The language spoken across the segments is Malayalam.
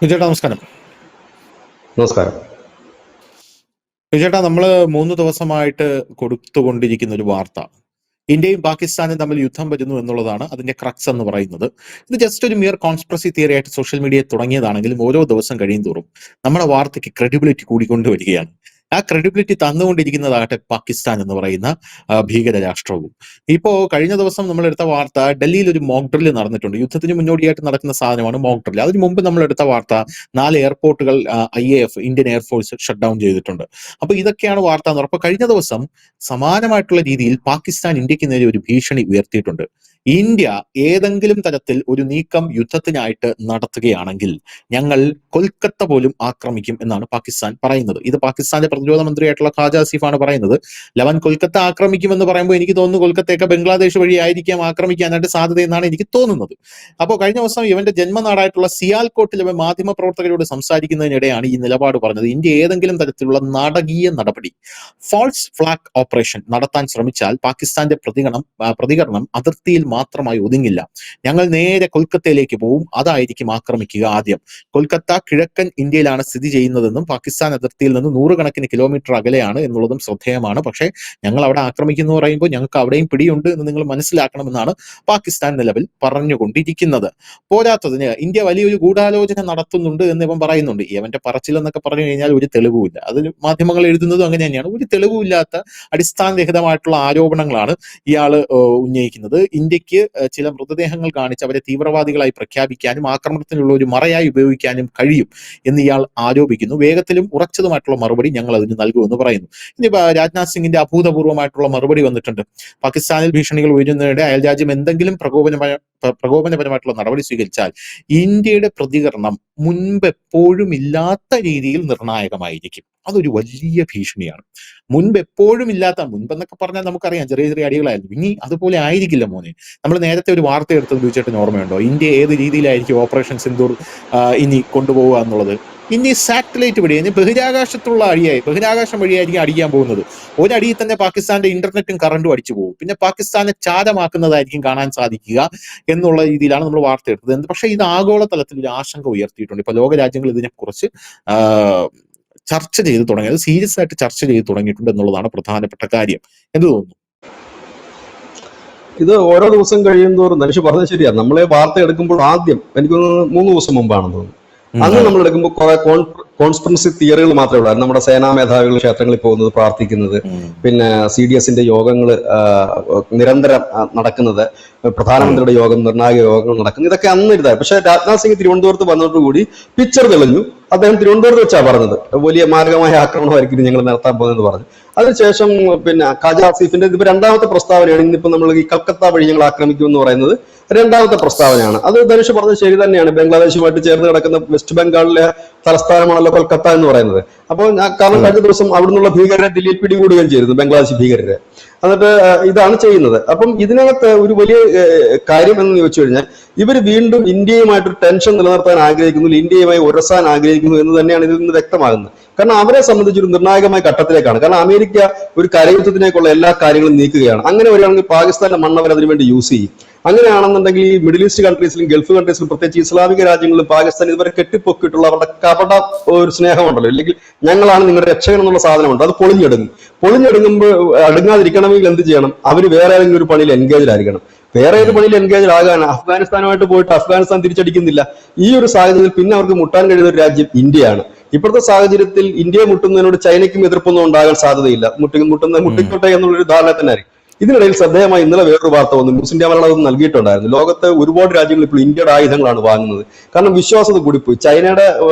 വിജയേട്ടാ നമസ്കാരം. നമസ്കാരം. വിജയേട്ടാ, നമ്മള് 3 ദിവസമായിട്ട് കൊടുത്തുകൊണ്ടിരിക്കുന്ന ഒരു വാർത്ത ഇന്ത്യയും പാകിസ്ഥാനും തമ്മിൽ യുദ്ധം വരുന്നു എന്നുള്ളതാണ് അതിന്റെ ക്രക്സ് എന്ന് പറയുന്നത്. ഇത് ജസ്റ്റ് ഒരു മിയർ കോൺസ്പിറസി തിയറി ആയിട്ട് സോഷ്യൽ മീഡിയയിൽ തുടങ്ങിയതാണെങ്കിലും ഓരോ ദിവസം കഴിയും തോറും നമ്മുടെ വാർത്തയ്ക്ക് ക്രെഡിബിലിറ്റി കൂടിക്കൊണ്ടുവരികയാണ്. ആ ക്രെഡിബിലിറ്റി തന്നുകൊണ്ടിരിക്കുന്നതാകട്ടെ പാകിസ്ഥാൻ എന്ന് പറയുന്ന ഭീകര രാഷ്ട്രവും. ഇപ്പോ കഴിഞ്ഞ ദിവസം നമ്മൾ എടുത്ത വാർത്ത, ഡൽഹിയിൽ ഒരു മോക്ക് ഡ്രിൽ നടന്നിട്ടുണ്ട്. യുദ്ധത്തിന് മുന്നോടിയായിട്ട് നടക്കുന്ന സാധനമാണ് മോക്ക് ഡ്രിൽ. അതിന് മുമ്പ് നമ്മൾ എടുത്ത വാർത്ത 4 എയർപോർട്ടുകൾ IAF Indian air force shut down ചെയ്തിട്ടുണ്ട്. അപ്പൊ ഇതൊക്കെയാണ് വാർത്ത എന്ന് പറഞ്ഞപ്പോൾ കഴിഞ്ഞ ദിവസം സമാനമായിട്ടുള്ള രീതിയിൽ പാകിസ്ഥാൻ ഇന്ത്യക്ക് നേരെ ഒരു ഭീഷണി ഉയർത്തിയിട്ടുണ്ട്. ഇന്ത്യ ഏതെങ്കിലും തരത്തിൽ ഒരു നീക്കം യുദ്ധത്തിനായിട്ട് നടത്തുകയാണെങ്കിൽ ഞങ്ങൾ കൊൽക്കത്ത പോലും ആക്രമിക്കും എന്നാണ് പാകിസ്ഥാൻ പറയുന്നത്. ഇത് പാകിസ്ഥാന്റെ പ്രതിരോധ മന്ത്രിയായിട്ടുള്ള ഖാജ ആസിഫാണ് പറയുന്നത്. ലവൻ കൊൽക്കത്ത ആക്രമിക്കുമെന്ന് പറയുമ്പോൾ എനിക്ക് തോന്നുന്നു കൊൽക്കത്തയൊക്കെ ബംഗ്ലാദേശ് വഴി ആയിരിക്കാം ആക്രമിക്കാനായിട്ട് സാധ്യത എന്നാണ് എനിക്ക് തോന്നുന്നത്. അപ്പോൾ കഴിഞ്ഞ ദിവസം ഇവന്റെ ജന്മനാടായിട്ടുള്ള സിയാൽകോട്ടിൽ ഇവൻ മാധ്യമ പ്രവർത്തകരോട് സംസാരിക്കുന്നതിനിടെയാണ് ഈ നിലപാട് പറഞ്ഞത്. ഇന്ത്യ ഏതെങ്കിലും തരത്തിലുള്ള നാടകീയ നടപടി, ഫോൾസ് ഫ്ലാഗ് ഓപ്പറേഷൻ നടത്താൻ ശ്രമിച്ചാൽ പാകിസ്ഥാന്റെ പ്രതികരണം അതിർത്തിയിൽ മാത്രമായി ഒതുങ്ങില്ല. ഞങ്ങൾ നേരെ കൊൽക്കത്തയിലേക്ക് പോവും, അതായിരിക്കും ആക്രമിക്കുക ആദ്യം. കൊൽക്കത്ത കിഴക്കൻ ഇന്ത്യയിലാണ് സ്ഥിതി ചെയ്യുന്നതെന്നും പാകിസ്ഥാൻ അതിർത്തിയിൽ നിന്ന് 100 കിലോമീറ്റർ അകലെയാണ് എന്നുള്ളതും ശ്രദ്ധേയമാണ്. പക്ഷേ ഞങ്ങൾ അവിടെ ആക്രമിക്കുന്നു പറയുമ്പോൾ ഞങ്ങൾക്ക് അവിടെയും പിടിയുണ്ട് എന്ന് നിങ്ങൾ മനസ്സിലാക്കണമെന്നാണ് പാകിസ്ഥാൻ നിലവിൽ പറഞ്ഞുകൊണ്ടിരിക്കുന്നത്. പോരാത്തതിന് ഇന്ത്യ വലിയൊരു ഗൂഢാലോചന നടത്തുന്നുണ്ട് എന്ന് ഇവൻ പറയുന്നുണ്ട്. ഇവന്റെ പറച്ചിലെന്നൊക്കെ പറഞ്ഞു കഴിഞ്ഞാൽ ഒരു തെളിവുമില്ല. അതിൽ മാധ്യമങ്ങൾ എഴുതുന്നതും അങ്ങനെ തന്നെയാണ്. ഒരു തെളിവുമില്ലാത്ത അടിസ്ഥാനരഹിതമായിട്ടുള്ള ആരോപണങ്ങളാണ് ഇയാള് ഉന്നയിക്കുന്നത്. ഇന്ത്യക്ക് ചില മൃതദേഹങ്ങൾ കാണിച്ച് അവരെ തീവ്രവാദികളായി പ്രഖ്യാപിക്കാനും ആക്രമണത്തിനുള്ള ഒരു മറയായി ഉപയോഗിക്കാനും കഴിയും എന്ന് ഇയാൾ ആരോപിക്കുന്നു. വേഗത്തിലും ഉറച്ചതുമായിട്ടുള്ള മറുപടി ഞങ്ങൾ അതിന് നൽകുമെന്ന് പറയുന്നു. ഇനി രാജ്നാഥ് സിംഗിന്റെ അഭൂതപൂർവമായിട്ടുള്ള മറുപടി വന്നിട്ടുണ്ട്. പാകിസ്ഥാനിൽ ഭീഷണികൾ ഉയരുന്നതിനിടെ അയൽരാജ്യം എന്തെങ്കിലും പ്രകോപനപരമായിട്ടുള്ള നടപടി സ്വീകരിച്ചാൽ ഇന്ത്യയുടെ പ്രതികരണം മുൻപെപ്പോഴും ഇല്ലാത്ത രീതിയിൽ നിർണായകമായിരിക്കും. അതൊരു വലിയ ഭീഷണിയാണ്. മുൻപെപ്പോഴും ഇല്ലാത്ത, മുൻപെന്നൊക്കെ പറഞ്ഞാൽ നമുക്കറിയാം ചെറിയ ചെറിയ അടികളായിരുന്നു. ഇനി അതുപോലെ ആയിരിക്കില്ല മോനെ. നമ്മൾ നേരത്തെ ഒരു വാർത്ത എടുത്തത് ചോദിച്ചിട്ട് ഓർമ്മയുണ്ടോ? ഇന്ത്യ ഏത് രീതിയിലായിരിക്കും ഓപ്പറേഷൻ സിന്ദൂർ ഇനി കൊണ്ടുപോകുക എന്നുള്ളത്. ഇന്ത്യ സാറ്റലൈറ്റ് വഴി, ബഹിരാകാശത്തുള്ള ബഹിരാകാശം വഴിയായിരിക്കും അടിക്കാൻ പോകുന്നത്. ഒരടിയിൽ തന്നെ പാകിസ്ഥാന്റെ ഇന്റർനെറ്റും കറണ്ടും അടിച്ചു പോകും. പിന്നെ പാകിസ്ഥാനെ ചാരമാക്കുന്നതായിരിക്കും കാണാൻ സാധിക്കുക എന്നുള്ള രീതിയിലാണ് നമ്മൾ വാർത്ത എടുത്തത്. പക്ഷേ ഇത് ആഗോളതലത്തിൽ ഒരു ആശങ്ക ഉയർത്തിയിട്ടുണ്ട്. ഇപ്പൊ ലോകരാജ്യങ്ങൾ ഇതിനെക്കുറിച്ച് ചർച്ച ചെയ്ത് തുടങ്ങിയത്, സീരിയസ് ആയിട്ട് ചർച്ച ചെയ്ത് തുടങ്ങിയിട്ടുണ്ട് എന്നുള്ളതാണ് പ്രധാനപ്പെട്ട കാര്യം. എന്ത് തോന്നുന്നു? ഇത് ഓരോ ദിവസം കഴിയുന്നതോറും ധനുഷ് പറഞ്ഞത് ശരിയാണ്. നമ്മളെ വാർത്ത എടുക്കുമ്പോൾ ആദ്യം എനിക്ക് 3 ദിവസം മുമ്പാണെന്ന് തോന്നുന്നു, അന്ന് നമ്മൾ എടുക്കുമ്പോൾ കുറെ കോൺസ്പിറസി തിയറികൾ മാത്രമേ ഉള്ളൂ. നമ്മുടെ സേനാ മേധാവികൾ ക്ഷേത്രങ്ങളിൽ പോകുന്നത്, പ്രാർത്ഥിക്കുന്നത്, പിന്നെ CDSന്റെ യോഗങ്ങൾ നിരന്തരം നടക്കുന്നത്, പ്രധാനമന്ത്രിയുടെ യോഗം, നിർണായക യോഗങ്ങൾ നടക്കുന്നത്, ഇതൊക്കെ അന്ന് ഇരുതായി. പക്ഷെ രാജ്നാഥ് സിംഗ് തിരുവനന്തപുരത്ത് വന്നതോടുകൂടി പിക്ചർ തെളിഞ്ഞു. അദ്ദേഹം തിരുവനന്തപുരത്ത് വെച്ചാണ് പറഞ്ഞത് വലിയ മാരകമായ ആക്രമണമായിരിക്കും ഞങ്ങൾ നടത്താൻ പോകുന്നതെന്ന് പറഞ്ഞു. അതിനുശേഷം പിന്നെ ഖാജ ആസിഫിന്റെ ഇതിപ്പോ 2ാമത്തെ പ്രസ്താവനയാണ്. ഇന്നിപ്പോ നമ്മൾ ഈ കൽക്കത്ത വഴി ഞങ്ങൾ ആക്രമിക്കുമെന്ന് പറയുന്നത് 2ാമത്തെ പ്രസ്താവനയാണ്. അത് ധനുഷ് പറഞ്ഞത് ശരി തന്നെയാണ്. ബംഗ്ലാദേശുമായിട്ട് ചേർന്ന് കിടക്കുന്ന വെസ്റ്റ് ബംഗാളിലെ തലസ്ഥാനമാണല്ലോ കൊൽക്കത്ത എന്ന് പറയുന്നത്. അപ്പോൾ കാരണം കഴിഞ്ഞ ദിവസം അവിടുന്നുള്ള ഭീകരരെ ദില്ലിയിൽ പിടികൂടുകയും ചെയ്തിരുന്നു, ബംഗ്ലാദേശ് ഭീകരരെ. എന്നിട്ട് ഇതാണ് ചെയ്യുന്നത്. അപ്പം ഇതിനകത്ത് ഒരു വലിയ കാര്യം എന്ന് ചോദിച്ചു കഴിഞ്ഞാൽ, ഇവർ വീണ്ടും ഇന്ത്യയുമായിട്ടൊരു ടെൻഷൻ നിലനിർത്താൻ ആഗ്രഹിക്കുന്നു, ഇന്ത്യയുമായി ഉരസാൻ ആഗ്രഹിക്കുന്നു എന്ന് തന്നെയാണ് ഇതിൽ നിന്ന് വ്യക്തമാകുന്നത്. കാരണം അവരെ സംബന്ധിച്ചൊരു നിർണായകമായ ഘട്ടത്തിലേക്കാണ്. കാരണം അമേരിക്ക ഒരു കരയുദ്ധത്തിലേക്കുള്ള എല്ലാ കാര്യങ്ങളും നീക്കുകയാണ്. അങ്ങനെ വരികയാണെങ്കിൽ പാകിസ്ഥാന്റെ മണ്ണ് അവർ അതിനുവേണ്ടി യൂസ് ചെയ്യും. അങ്ങനെയാണെന്നുണ്ടെങ്കിൽ ഈ മിഡിൽ ഈസ്റ്റ് കൺട്രീസിലും ഗൾഫ് കൺട്രീസിലും പ്രത്യേകിച്ച് ഇസ്ലാമിക രാജ്യങ്ങളിലും പാകിസ്ഥാൻ ഇതുവരെ കെട്ടിപ്പൊക്കിയിട്ടുള്ള അവരുടെ കപട ഒരു സ്നേഹമുണ്ടല്ലോ, അല്ലെങ്കിൽ ഞങ്ങളാണ് നിങ്ങളുടെ രക്ഷകൻ എന്നുള്ള സാധനമുണ്ട്, അത് പൊളിഞ്ഞെടുങ്ങുമ്പോൾ അടുങ്ങാതിരിക്കണമെങ്കിൽ എന്ത് ചെയ്യണം? അവർ വേറെ ഏതെങ്കിലും ഒരു പണിയിൽ എൻഗേജ് ആയിരിക്കണം. വേറെ ഏത് പണിയിൽ എൻഗേജ് ആകാൻ അഫ്ഗാനിസ്ഥാനുമായിട്ട് പോയിട്ട് അഫ്ഗാനിസ്ഥാൻ തിരിച്ചടിക്കുന്നില്ല. ഈ ഒരു സാഹചര്യത്തിൽ പിന്നെ അവർക്ക് മുട്ടാൻ കഴിയുന്ന ഒരു രാജ്യം ഇന്ത്യയാണ്. ഇപ്പോഴത്തെ സാഹചര്യത്തിൽ ഇന്ത്യയെ മുട്ടുന്നതിനോട് ചൈനയ്ക്കും എതിർപ്പൊന്നും ഉണ്ടാകാൻ സാധ്യതയില്ല. മുട്ടിക്കോട്ടെ എന്നുള്ളൊരു ധാരണ തന്നെ ആയിരിക്കും. ഇതിനിടയിൽ ശ്രദ്ധേയമായി ഇന്നലെ വേറൊരു വാർത്ത വന്നു. ന്യൂസ് ഇന്ത്യ മലയാളം നൽകിയിട്ടുണ്ടായിരുന്നു. ലോകത്ത് ഒരുപാട് രാജ്യങ്ങൾ ഇപ്പോൾ ഇന്ത്യയുടെ ആയുധങ്ങളാണ് വാങ്ങുന്നത്. കാരണം വിശ്വാസത കൂടിപ്പോയി. ചൈനയുടെ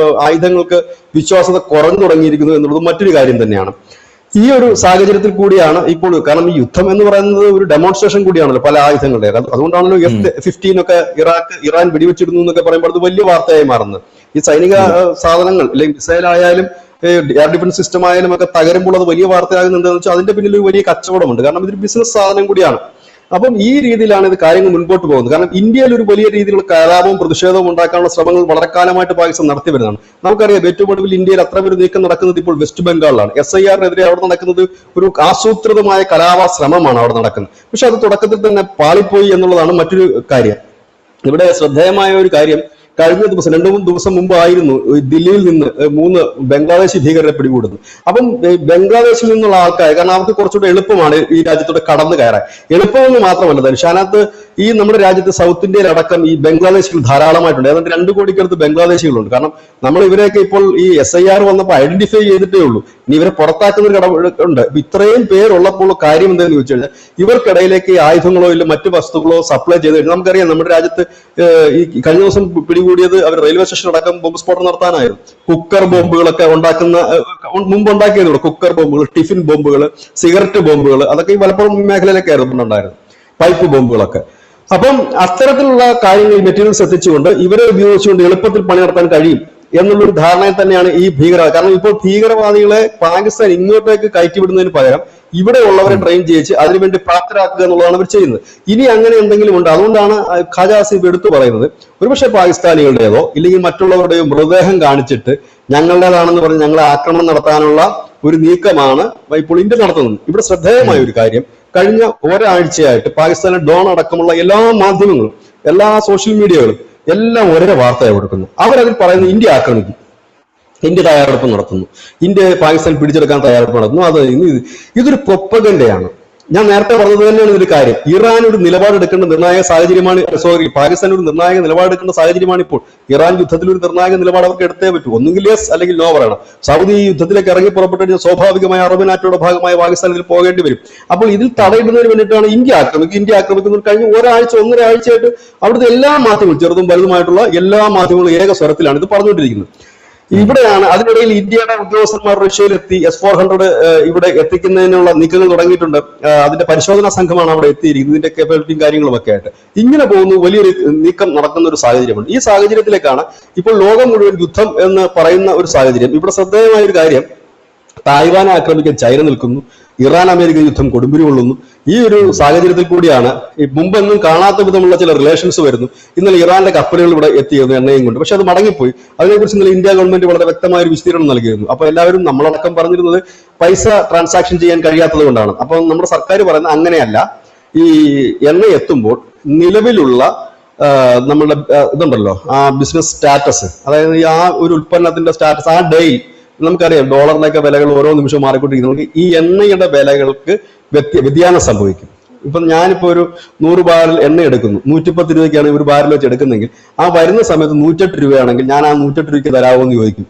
ആയുധങ്ങൾക്ക് വിശ്വാസത കുറഞ്ഞു തുടങ്ങിയിരിക്കുന്നു എന്നുള്ളത് മറ്റൊരു കാര്യം തന്നെയാണ്. ഈ ഒരു സാഹചര്യത്തിൽ കൂടിയാണ് ഇപ്പോൾ, കാരണം ഈ യുദ്ധം എന്ന് പറയുന്നത് ഒരു ഡെമോൺസ്ട്രേഷൻ കൂടിയാണല്ലോ പല ആയുധങ്ങളുടെ. അതുകൊണ്ടാണല്ലോ F-15 ഒക്കെ ഇറാൻ വെടിവെച്ചിടുന്നു എന്നൊക്കെ പറയുമ്പോൾ അത് വലിയ വാർത്തയായി മാറുന്നത്. ഈ സൈനിക സാധനങ്ങൾ അല്ലെങ്കിൽ മിസൈൽ ആയാലും എയർ ഡിഫൻസ് സിസ്റ്റം ആയാലും ഒക്കെ തകരുമ്പോൾ അത് വലിയ വാർത്തയാകുന്നത് എന്താണെന്ന് വെച്ചാൽ അതിന്റെ പിന്നിൽ ഒരു വലിയ കച്ചവടമുണ്ട്. കാരണം ഇതൊരു ബിസിനസ് സാധനം കൂടിയാണ്. അപ്പം ഈ രീതിയിലാണ് ഇത് കാര്യങ്ങൾ മുൻപോട്ട് പോകുന്നത്. കാരണം ഇന്ത്യയിൽ ഒരു വലിയ രീതിയിലുള്ള കലാപവും പ്രതിഷേധവും ഉണ്ടാക്കാനുള്ള ശ്രമങ്ങൾ വളരെ കാലമായിട്ട് പാകിസ്ഥാൻ നടത്തി വരുന്നതാണ്. നമുക്കറിയാം ഏറ്റവും ഒടുവിൽ ഇന്ത്യയിൽ അത്ര ഒരു നീക്കം നടക്കുന്നത് ഇപ്പോൾ വെസ്റ്റ് ബംഗാളിലാണ്. SIR-നെതിരെ അവിടെ നടക്കുന്നത് ഒരു ആസൂത്രിതമായ കലാപ ശ്രമമാണ് അവിടെ നടക്കുന്നത്. പക്ഷെ അത് തുടക്കത്തിൽ തന്നെ പാളിപ്പോയി എന്നുള്ളതാണ് മറ്റൊരു കാര്യം. ഇവിടെ ശ്രദ്ധേയമായ ഒരു കാര്യം, കഴിഞ്ഞ ദിവസം 2-3 ദിവസം മുമ്പായിരുന്നു ദില്ലിയിൽ നിന്ന് 3 ബംഗ്ലാദേശി ഭീകരരെ പിടികൂടുന്നത്. അപ്പം ബംഗ്ലാദേശിൽ നിന്നുള്ള ആൾക്കാർ, കാരണം അവർക്ക് കുറച്ചുകൂടെ എളുപ്പമാണ് ഈ രാജ്യത്തോടെ കടന്നു കയറാൻ. എളുപ്പമെന്ന് മാത്രമല്ല ധനുഷ്, അതിനകത്ത് ഈ നമ്മുടെ രാജ്യത്ത് സൗത്ത് ഇന്ത്യയിലടക്കം ഈ ബംഗ്ലാദേശികൾ ധാരാളമായിട്ടുണ്ട്. ഏതാണ്ട് 2 കോടിക്കടുത്ത് ബംഗ്ലാദേശികളുണ്ട്. കാരണം നമ്മൾ ഇവരെയൊക്കെ ഇപ്പോൾ ഈ SIR വന്നപ്പോൾ ഐഡന്റിഫൈ ചെയ്തിട്ടേ ഉള്ളൂ. ഇനി ഇവരെ പുറത്താക്കുന്ന ഒരു കടമുണ്ട്. ഇത്രയും പേരുള്ളപ്പോൾ കാര്യം എന്താണെന്ന് ചോദിച്ചു കഴിഞ്ഞാൽ ഇവർക്കിടയിലേക്ക് ആയുധങ്ങളോ ഇല്ല മറ്റു വസ്തുക്കളോ സപ്ലൈ ചെയ്ത് കഴിഞ്ഞാൽ നമുക്കറിയാം നമ്മുടെ രാജ്യത്ത് ഈ കഴിഞ്ഞ ദിവസം പിടികൂടിയത് അവർ റെയിൽവേ സ്റ്റേഷൻ അടക്കം ബോംബ് സ്ഫോടനം നടത്താനായിരുന്നു. കുക്കർ ബോംബുകളൊക്കെ ഉണ്ടാക്കുന്ന മുമ്പ് ഉണ്ടാക്കിയതുകൊണ്ട് കുക്കർ ബോംബുകൾ, ടിഫിൻ ബോംബുകൾ, സിഗരറ്റ് ബോംബുകൾ, അതൊക്കെ ഈ മലപ്പുറം മേഖലയിലൊക്കെയായിരുന്നു ഉണ്ടായിരുന്നത്, പൈപ്പ് ബോംബുകളൊക്കെ. അപ്പം അത്തരത്തിലുള്ള കാര്യങ്ങൾ മെറ്റീരിയൽസ് എത്തിച്ചുകൊണ്ട് ഇവരെ ഉപയോഗിച്ചുകൊണ്ട് എളുപ്പത്തിൽ പണി നടത്താൻ കഴിയും എന്നുള്ളൊരു ധാരണയിൽ തന്നെയാണ് ഈ ഭീകരവാദം. കാരണം ഇപ്പോൾ ഭീകരവാദികളെ പാകിസ്ഥാൻ ഇങ്ങോട്ടേക്ക് കയറ്റിവിടുന്നതിന് പകരം ഇവിടെ ഉള്ളവരെ ട്രെയിൻ ചെയ്യിച്ച് അതിനുവേണ്ടി പ്രാപ്തരാക്കുക എന്നുള്ളതാണ് അവർ ചെയ്യുന്നത്. ഇനി അങ്ങനെ എന്തെങ്കിലും ഉണ്ട്. അതുകൊണ്ടാണ് ഖാജാ ആസിഫ് എടുത്തു പറയുന്നത്, ഒരുപക്ഷെ പാകിസ്ഥാനികളുടേതോ ഇല്ലെങ്കിൽ മറ്റുള്ളവരുടെയോ മൃതദേഹം കാണിച്ചിട്ട് ഞങ്ങളുടേതാണെന്ന് പറഞ്ഞ് ഞങ്ങളെ ആക്രമണം നടത്താനുള്ള ഒരു നീക്കമാണ് ഇപ്പോൾ ഇന്ത്യ നടത്തുന്നത്. ഇവിടെ ശ്രദ്ധേയമായ ഒരു കാര്യം, കഴിഞ്ഞ ഒരാഴ്ചയായിട്ട് പാകിസ്ഥാനിലെ ഡോൺ അടക്കമുള്ള എല്ലാ മാധ്യമങ്ങളും, എല്ലാ സോഷ്യൽ മീഡിയകളും എല്ലാം ഒരേ വാർത്തയായി കൊടുക്കുന്നു. അവരതിൽ പറയുന്നത് ഇന്ത്യ ആക്രമിക്കും, ഇന്ത്യ തയ്യാറെടുപ്പ് നടത്തുന്നു, ഇന്ത്യ പാകിസ്ഥാൻ പിടിച്ചെടുക്കാൻ തയ്യാറെടുപ്പ് നടത്തുന്നു. അത് ഇതൊരു പ്രൊപ്പഗൻഡയാണ്. ഞാൻ നേരത്തെ പറഞ്ഞത് തന്നെയാണ് ഇതൊരു കാര്യം. ഇറാൻ ഒരു നിലപാടെടുക്കേണ്ട നിർണായക സാഹചര്യമാണ്, പാകിസ്ഥാൻ ഒരു നിർണായക നിലപാടെടുക്കേണ്ട സാഹചര്യമാണ് ഇപ്പോൾ. ഇറാൻ യുദ്ധത്തിൽ ഒരു നിർണായക നിലപാട് അവർക്ക് എടുത്തേ പറ്റൂ. ഒന്നുകിൽ യെസ് അല്ലെങ്കിൽ നോ പറയണം. സൗദി ഈ യുദ്ധത്തിലേക്ക് ഇറങ്ങി പുറപ്പെട്ടു സ്വാഭാവികമായ അറബ് നാറ്റോയുടെ ഭാഗമായ പാകിസ്ഥാൻ ഇതിൽ പോകേണ്ടി വരും. അപ്പോൾ ഇതിൽ തടയിടുന്നതിന് വേണ്ടിയിട്ടാണ് ഇന്ത്യ ആക്രമിക്കുന്നത്. കഴിഞ്ഞ ഒന്നര ആഴ്ചയായിട്ട് അവിടുത്തെ എല്ലാ മാധ്യമങ്ങളും, ചെറുതും വലുതുമായിട്ടുള്ള എല്ലാ മാധ്യമങ്ങളും ഏക സ്വരത്തിലാണ് ഇത് പറഞ്ഞുകൊണ്ടിരിക്കുന്നത്. ഇവിടെയാണ് അതിനിടയിൽ ഇന്ത്യയുടെ ഉദ്യോഗസ്ഥന്മാർ റഷ്യയിലെത്തി S-400 ഇവിടെ എത്തിക്കുന്നതിനുള്ള നീക്കങ്ങൾ തുടങ്ങിയിട്ടുണ്ട്. അതിന്റെ പരിശോധനാ സംഘമാണ് അവിടെ എത്തിയിരിക്കുന്നത്, ഇതിന്റെ കേപ്പബിലിറ്റിയും കാര്യങ്ങളും ഒക്കെ ആയിട്ട്. ഇങ്ങനെ പോകുന്നു, വലിയൊരു നീക്കം നടക്കുന്ന ഒരു സാഹചര്യമുണ്ട്. ഈ സാഹചര്യത്തിലേക്കാണ് ഇപ്പോൾ ലോകം മുഴുവൻ യുദ്ധം എന്ന് പറയുന്ന ഒരു സാഹചര്യം. ഇവിടെ ശ്രദ്ധേയമായ ഒരു കാര്യം, തായ്വാനെ ആക്രമിക്കാൻ ചൈന നിൽക്കുന്നു, ഇറാൻ അമേരിക്ക യുദ്ധം കൊടുമ്പിരി കൊള്ളുന്നു. ഈ ഒരു സാഹചര്യത്തിൽ കൂടിയാണ് മുമ്പൊന്നും കാണാത്ത വിധമുള്ള ചില റിലേഷൻസ് വരുന്നു. ഇന്നലെ ഇറാന്റെ കപ്പലുകൾ ഇവിടെ എത്തിയിരുന്നു എണ്ണയും കൊണ്ട്, പക്ഷെ അത് മടങ്ങിപ്പോയി. അതിനെക്കുറിച്ച് ഇന്നലെ ഇന്ത്യ ഗവൺമെന്റ് വളരെ വ്യക്തമായ ഒരു വിശദീകരണം നൽകിയിരുന്നു. അപ്പൊ എല്ലാവരും നമ്മളടക്കം പറഞ്ഞിരുന്നത് പൈസ ട്രാൻസാക്ഷൻ ചെയ്യാൻ കഴിയാത്തത് കൊണ്ടാണ്. അപ്പൊ നമ്മുടെ സർക്കാർ പറയുന്നത് അങ്ങനെയല്ല. ഈ എണ്ണ എത്തുമ്പോൾ നിലവിലുള്ള നമ്മളുടെ ഇതുണ്ടല്ലോ, ആ ബിസിനസ് സ്റ്റാറ്റസ്, അതായത് ആ ഒരു ഉൽപ്പന്നത്തിന്റെ സ്റ്റാറ്റസ്, ആ ഡേ നമുക്കറിയാം ഡോളറിനൊക്കെ വിലകൾ ഓരോ നിമിഷവും മാറിക്കൊണ്ടിരിക്കുന്നു. ഈ എണ്ണയുടെ വിലകൾക്ക് വ്യതിയാനം സംഭവിക്കും. ഇപ്പൊ ഞാനിപ്പോ ഒരു 100 ബാരൽ എണ്ണ എടുക്കുന്നു, 110 രൂപയ്ക്കാണ് ഒരു ബാരൽ വെച്ച് എടുക്കുന്നെങ്കിൽ ആ വരുന്ന സമയത്ത് 108 രൂപയാണെങ്കിൽ ഞാൻ ആ 108 രൂപയ്ക്ക് തരാമോ എന്ന് ചോദിക്കും.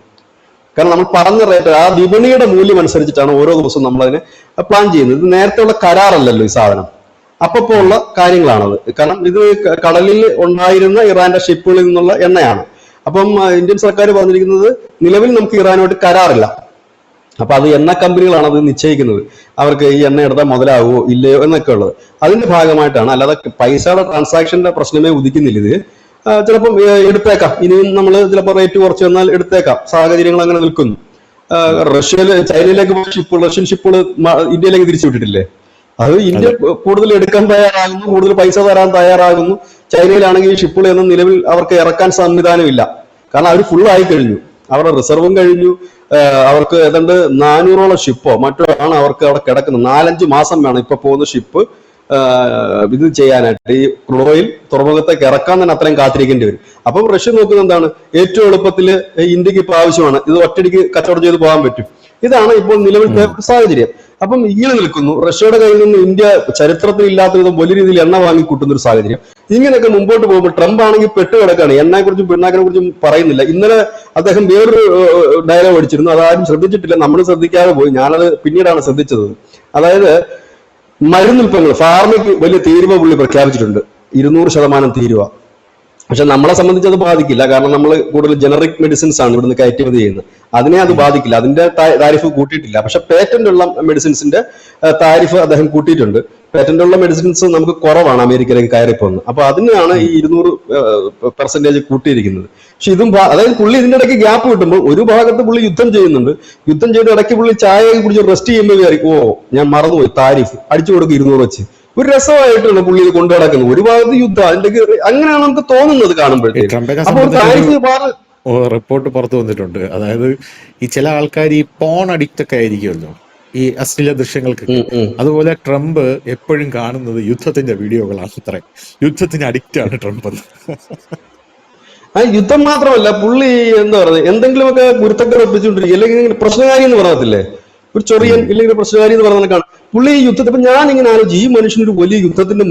കാരണം നമ്മൾ പറഞ്ഞ റേറ്റ്, ആ വിപണിയുടെ മൂല്യം അനുസരിച്ചിട്ടാണ് ഓരോ ദിവസവും നമ്മളതിനെ പ്ലാൻ ചെയ്യുന്നത്. ഇത് നേരത്തെ ഉള്ള കരാറല്ലല്ലോ ഈ സാധനം, അപ്പപ്പോ ഉള്ള കാര്യങ്ങളാണത്. കാരണം ഇത് കടലിൽ ഉണ്ടായിരുന്ന ഇറാന്റെ ഷിപ്പുകളിൽ നിന്നുള്ള എണ്ണയാണ്. അപ്പം ഇന്ത്യൻ സർക്കാർ പറഞ്ഞിരിക്കുന്നത് നിലവിൽ നമുക്ക് ഇറാനുമായിട്ട് കരാറില്ല. അപ്പൊ അത് എണ്ണ കമ്പനികളാണ് അത് നിശ്ചയിക്കുന്നത്, അവർക്ക് ഈ എണ്ണ എടുത്താൽ മുതലാകുമോ ഇല്ലയോ എന്നൊക്കെ ഉള്ളത്. അതിന്റെ ഭാഗമായിട്ടാണ്, അല്ലാതെ പൈസയുടെ ട്രാൻസാക്ഷന്റെ പ്രശ്നമേ ഉദിക്കുന്നില്ല. ഇത് ചിലപ്പം എടുത്തേക്കാം, ഇനിയും നമ്മൾ ചിലപ്പോൾ റേറ്റ് കുറച്ച് വന്നാൽ എടുത്തേക്കാം, സാഹചര്യങ്ങൾ അങ്ങനെ നിൽക്കുന്നു. ചൈനയിലേക്ക് റഷ്യൻ ഷിപ്പുകൾ ഇന്ത്യയിലേക്ക് തിരിച്ചു വിട്ടിട്ടില്ലേ? അത് ഇന്ത്യ കൂടുതൽ എടുക്കാൻ തയ്യാറാകുന്നു, കൂടുതൽ പൈസ തരാൻ തയ്യാറാകുന്നു. ചൈനയിലാണെങ്കിൽ ഈ ഷിപ്പുകൾ എന്ന നിലവിൽ അവർക്ക് ഇറക്കാൻ സംവിധാനമില്ല. കാരണം അവർ ഫുൾ ആയി കഴിഞ്ഞു, അവരുടെ റിസർവും കഴിഞ്ഞു. അവർക്ക് ഏതാണ്ട് 400ഓളം ഷിപ്പോ മറ്റോ ആണ് അവർക്ക് അവിടെ കിടക്കുന്നത്. 4-5 മാസം വേണം ഇപ്പൊ പോകുന്ന ഷിപ്പ് ഇത് ചെയ്യാനായിട്ട്. ഈ ക്രൂഡ് ഓയിൽ തുറമുഖത്തേക്ക് ഇറക്കാൻ തന്നെ അത്രയും കാത്തിരിക്കേണ്ടി വരും. അപ്പം റഷ്യ നോക്കുന്നത് എന്താണ്, ഏറ്റവും എളുപ്പത്തിൽ ഇന്ത്യക്ക് ഇപ്പൊ ആവശ്യമാണ്, ഇത് ഒറ്റയടിക്ക് കച്ചവടം ചെയ്ത് പോകാൻ പറ്റും. ഇതാണ് ഇപ്പോൾ നിലവിലത്തെ സാഹചര്യം. അപ്പം ഇങ്ങനെ നിൽക്കുന്നു. റഷ്യയുടെ കയ്യിൽ നിന്ന് ഇന്ത്യ ചരിത്രത്തിൽ ഇല്ലാത്ത വിധം വലിയ രീതിയിൽ എണ്ണ വാങ്ങിക്കൂട്ടുന്ന ഒരു സാഹചര്യം. ഇങ്ങനെയൊക്കെ മുമ്പോട്ട് പോകുമ്പോൾ ട്രംപ് ആണെങ്കിൽ പെട്ടുകിടക്കാണ്. എണ്ണയെക്കുറിച്ചും പിണ്ണാക്കിനെ കുറിച്ചും പറയുന്നില്ല. ഇന്നലെ അദ്ദേഹം വേറൊരു ഡയലോഗ് അടിച്ചിരുന്നു, അതാരും ശ്രദ്ധിച്ചിട്ടില്ല, നമ്മൾ ശ്രദ്ധിക്കാതെ പോയി. ഞാനത് പിന്നീടാണ് ശ്രദ്ധിച്ചത്. അതായത് മരുന്നുൽപ്പന്നങ്ങൾ, ഫാർമയ്ക്ക് വലിയ തീരുവ പുള്ളി പ്രഖ്യാപിച്ചിട്ടുണ്ട്, 200% തീരുവ. പക്ഷെ നമ്മളെ സംബന്ധിച്ച് അത് ബാധിക്കില്ല. കാരണം നമ്മൾ കൂടുതൽ ജനറിക് മെഡിസിൻസ് ആണ് ഇവിടുന്ന് കയറ്റുമതി ചെയ്യുന്നത്. അതിനെ അത് ബാധിക്കില്ല, അതിന്റെ താരിഫ് കൂട്ടിയിട്ടില്ല. പക്ഷെ പേറ്റന്റ് ഉള്ള മെഡിസിൻസിന്റെ താരിഫ് അദ്ദേഹം കൂട്ടിയിട്ടുണ്ട്. പേറ്റന്റ് ഉള്ള മെഡിസിൻസ് നമുക്ക് കുറവാണ് അമേരിക്കയിലേക്ക് കയറിപ്പോന്ന്. അപ്പൊ അതിനാണ് ഈ 200% കൂട്ടിയിരിക്കുന്നത്. പക്ഷെ ഇതും അതായത് പുള്ളി ഇതിന്റെ ഇടയ്ക്ക് ഗ്യാപ്പ് കിട്ടുമ്പോൾ ഒരു ഭാഗത്ത് പുള്ളി യുദ്ധം ചെയ്യുന്നുണ്ട്. യുദ്ധം ചെയ്ത് ഇടയ്ക്ക് പുള്ളി ചായ കുടിച്ച് റെസ്റ്റ് ചെയ്യുമ്പോൾ വിചാരിക്കും, ഞാൻ മറന്നുപോയി താരിഫ് അടിച്ചു കൊടുക്കും 200 വെച്ച്. ഒരു രസമായിട്ടാണ് പുള്ളി ഇത് കൊണ്ടു നടക്കുന്നത്. ഒരു ഭാഗത്ത് യുദ്ധം, അതിന്റെ അങ്ങനെയാണ് നമുക്ക് തോന്നുന്നത് കാണുമ്പോഴത്തേക്ക്. അപ്പോൾ താരിഫ് റിപ്പോർട്ട് പുറത്തു വന്നിട്ടുണ്ട്. അതായത് ഈ ചില ആൾക്കാർ ഈ പോൺ അഡിക്റ്റ് ഒക്കെ ആയിരിക്കുമല്ലോ, ഈ അശ്ലീല ദൃശ്യങ്ങൾക്ക്. അതുപോലെ ട്രംപ് എപ്പോഴും കാണുന്നത് യുദ്ധത്തിന്റെ വീഡിയോകളാണ്. അത്ര യുദ്ധത്തിന് അഡിക്റ്റ് ആണ് ട്രംപ് എന്ന്. ആ യുദ്ധം മാത്രമല്ല, പുള്ളി എന്താ പറയുന്നത്, എന്തെങ്കിലുമൊക്കെ ഗുരുത്തക്കേട് ഒപ്പിച്ചുകൊണ്ടിരിക്കും, അല്ലെങ്കിൽ പ്രശ്നകാരി എന്ന് പറയത്തില്ലേ, ഒരു ചൊറിയൻ ഇല്ലെങ്കിൽ പ്രശ്നകാരി എന്ന് പറയുന്നതിനേക്കാണ് പുള്ളി ഈ യുദ്ധത്തിൽ. ഇപ്പൊ ഞാൻ ഇങ്ങനെ ആലോചിച്ചു, ഈ മനുഷ്യൻ ഒരു വലിയ യുദ്ധത്തിന്റെ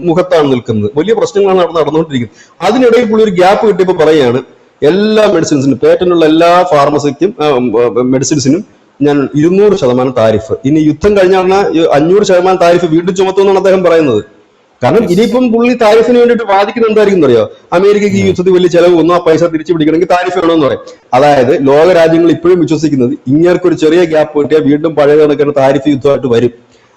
മുഖത്താണ് നിൽക്കുന്നത്, വലിയ പ്രശ്നങ്ങളാണ് അവിടെ നടന്നുകൊണ്ടിരിക്കുന്നത്. അതിനിടയിൽ പുള്ളി ഒരു ഗ്യാപ്പ് കിട്ടിയപ്പോൾ പറയുകയാണ്, എല്ലാ മെഡിസിൻസിനും, പേറ്റന്റുള്ള എല്ലാ ഫാർമസിക്കും മെഡിസിൻസിനും ഞാൻ 200% താരിഫ്, ഇനി യുദ്ധം കഴിഞ്ഞാൽ 500% താരിഫ് വീണ്ടും ചുമത്തുമെന്നാണ് അദ്ദേഹം പറയുന്നത്. കാരണം ഇനിയിപ്പം പുള്ളി താരിഫിന് വേണ്ടിയിട്ട് വാദിക്കുന്ന എന്തായിരിക്കും അറിയോ, അമേരിക്കയ്ക്ക് ഈ യുദ്ധത്തിൽ വലിയ ചെലവ് വന്നു, ആ പൈസ തിരിച്ചു പിടിക്കണമെങ്കിൽ താരിഫ് വേണമെന്ന് പറയും. അതായത് ലോക രാജ്യങ്ങൾ ഇപ്പോഴും വിശ്വസിക്കുന്നത് ഇങ്ങനൊരു ചെറിയ ഗ്യാപ്പ് കിട്ടിയാൽ വീണ്ടും പഴയ കണക്കിന് താരിഫ് യുദ്ധമായിട്ട് വരും.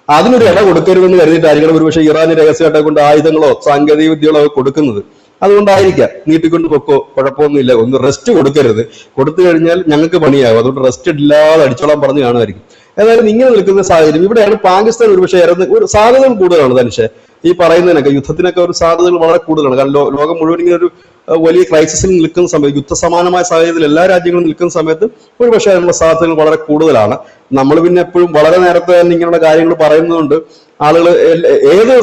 അതിനൊരു ഇട കൊടുക്കരുതെന്ന് കരുതിയിട്ടായിരിക്കണം ഒരുപക്ഷെ ഇറാന് രഹസ്യമായിട്ടെ കൊണ്ട് ആയുധങ്ങളോ സാങ്കേതിക വിദ്യകളോ കൊടുക്കുന്നത്. അതുകൊണ്ടായിരിക്കാം നീട്ടിക്കൊണ്ട് പൊക്കോ, കുഴപ്പമൊന്നുമില്ല, ഒന്ന് റെസ്റ്റ് കൊടുക്കരുത്, കൊടുത്തു കഴിഞ്ഞാൽ ഞങ്ങൾക്ക് പണിയാകും, അതുകൊണ്ട് റെസ്റ്റ് ഇല്ലാതെ അടിച്ചോളാൻ പറഞ്ഞു കാണുമായിരിക്കും. ഏതായാലും ഇങ്ങനെ നിൽക്കുന്ന സാഹചര്യം ഇവിടെയാണ് പാകിസ്ഥാൻ ഒരുപക്ഷെ ഒരു സാധ്യതകൾ കൂടുതലാണ് തനിഷെ ഈ പറയുന്നതിനൊക്കെ, യുദ്ധത്തിനൊക്കെ ഒരു സാധ്യതകൾ വളരെ കൂടുതലാണ്. കാരണം ലോകം മുഴുവൻ ഇങ്ങനെ ഒരു വലിയ ക്രൈസിസിൽ നിൽക്കുന്ന സമയത്ത്, യുദ്ധസമാനമായ സാഹചര്യത്തിൽ എല്ലാ രാജ്യങ്ങളും നിൽക്കുന്ന സമയത്ത് ഒരുപക്ഷെ അതിനുള്ള സാധ്യതകൾ വളരെ കൂടുതലാണ്. നമ്മൾ പിന്നെ എപ്പോഴും വളരെ നേരത്തെ തന്നെ ഇങ്ങനെയുള്ള കാര്യങ്ങൾ പറയുന്നതുകൊണ്ട് ആളുകൾ ഏത്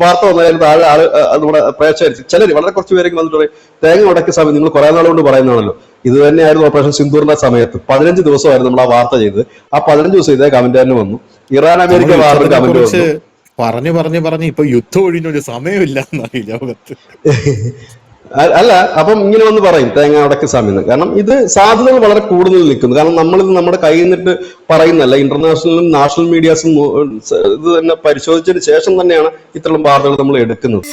വാർത്ത വന്നാലും താഴെ നമ്മുടെ പ്രേക്ഷകർ ചിലർ വളരെ കുറച്ച് പേരൊക്കെ വന്നിട്ട് പറയും, തേങ്ങ ഉടക്കിയ സമയം നിങ്ങൾ കുറെ നാളുകൊണ്ട് പറയുന്നതാണല്ലോ, ഇത് തന്നെയായിരുന്നു ഓപ്പറേഷൻ സിന്ദൂറിന്റെ സമയത്ത് 15 ദിവസമായിരുന്നു നമ്മൾ ആ വാർത്ത ചെയ്തത്. ആ 15 ദിവസം ഇതേ കമന്റ് തന്നെ വന്നു, ഇറാൻ അമേരിക്ക വാറിന് കമന്റ് വന്നു. പറഞ്ഞു ഇപ്പൊ യുദ്ധം ഒഴിഞ്ഞൊരു സമയമില്ല എന്നായി ലോകത്ത്. അല്ല, അപ്പം ഇങ്ങനെ വന്ന് പറയും തേങ്ങ അടക്ക സമയം. കാരണം ഇത് സാധ്യതകൾ വളരെ കൂടുതൽ നിൽക്കുന്നു. കാരണം നമ്മളിത് നമ്മുടെ കയ്യിൽ നിന്നിട്ട് പറയുന്നല്ല, ഇന്റർനാഷണലും നാഷണൽ മീഡിയാസും ഇത് തന്നെ പരിശോധിച്ചതിന് ശേഷം തന്നെയാണ് ഇത്തരം വാർത്തകൾ നമ്മൾ എടുക്കുന്നത്.